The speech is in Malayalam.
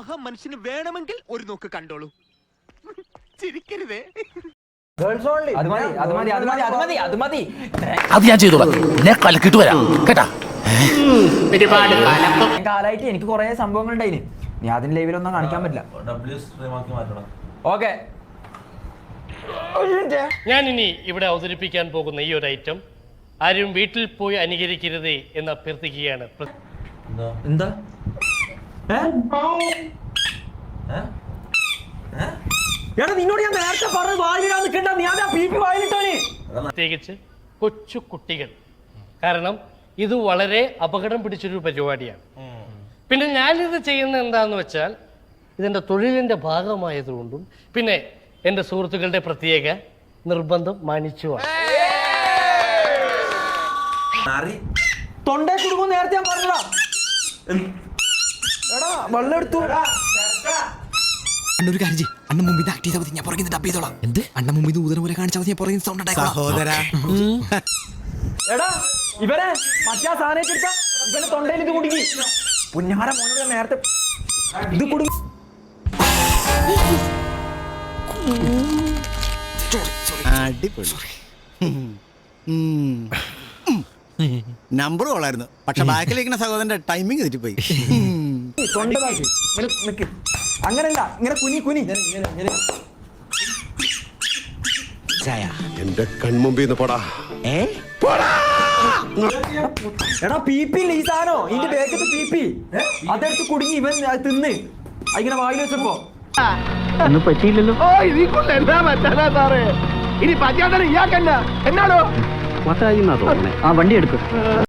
മഹാമനുഷ്യന് വേണമെങ്കിൽ ഒരു നോക്ക് കണ്ടോളൂ. ചിരിക്കരുതേ. അത് ഞാൻ ചെയ്തോളാം. ഞാൻ കലക്കിട്ട് വരാം കേട്ടാ. കാലായിട്ട് എനിക്ക് കുറെ സംഭവങ്ങൾ ഉണ്ടായിന്. നീ അതിന് ലൈവിലൊന്നും കാണിക്കാൻ പറ്റില്ല. ഓക്കെ, ഞാൻ ഇനി ഇവിടെ അവതരിപ്പിക്കാൻ പോകുന്ന ഈ ഒരു ഐറ്റം ആരും വീട്ടിൽ പോയി അനുകരിക്കരുതേ എന്ന് അഭ്യർത്ഥിക്കുകയാണ്. എന്താ നിന്നോട് ഞാൻ നേരത്തെ പറഞ്ഞു വായിലിടാൻ നിൽക്കണ്ട. നീ അതാ പീപ്പി വായിലിട്ടോനെ. പ്രത്യേകിച്ച് കൊച്ചു കുട്ടികൾ. കാരണം ഇത് വളരെ അപകടം പിടിച്ചൊരു പരിപാടിയാണ്. പിന്നെ ഞാനിത് ചെയ്യുന്നത് എന്താന്ന് വെച്ചാൽ ഇതെൻ്റെ തൊഴിലിൻ്റെ ഭാഗമായതുകൊണ്ടും പിന്നെ എൻ്റെ സുഹൃത്തുക്കളുടെ പ്രത്യേക നിർബന്ധം മാനിച്ചുമാണ്. തൊണ്ടേ കുടുങ്ങും നേരത്തെ ഞാൻ പറഞ്ഞതാ. എടാ വെള്ളം എടുത്തു. ഒരു കാര്യം ചെയ്യ്. അണ്ണൻ മുമ്പിൽ ആക്ട് ചെയ്താൽ മതി. ഞാൻ പുറകിൽ ഡബ് ചെയ്തോളാം. എന്ത് അണ്ണൻ മുമ്പിൽ ഊതന പോലെ കാണിച്ചാൽ മതി. ഞാൻ പുറകിൽ സൗണ്ട് സഹോദരാ. എടാ ഇവരെ മറ്റാ സാധനം എടുത്ത ഇവന്റെ തൊണ്ടയിൽ ഇത് കുടുങ്ങി. പുന്നാര മോനോട് നേരത്തെ ഇത് കുടുങ്ങി. നമ്പർ കൊള്ളായിരുന്നു, പക്ഷെ ബാക്കിലിരിക്കുന്ന സഹോദരന്റെ ടൈമിംഗ് തെറ്റിപ്പോയി. അങ്ങനല്ല, ഇങ്ങനെ കുനി കുനി. എന്റെ കൺമുമ്പിന്ന് പോടാ. എടാ പീപ്പി ഇല്ല ഈ സാധനോ, ഇതിന്റെ ബേക്കത്ത് പീപ്പി അതെടുത്ത് കുടുങ്ങി. ഇവൻ തിന്ന് ഇങ്ങനെ വായിൽ വെച്ചപ്പോ ഒന്നും പറ്റിയില്ലല്ലോ. ഇനി പറ്റാതെ ഇയാൾക്കെന്നാ എന്നാണോ ആ വണ്ടി എടുക്കും.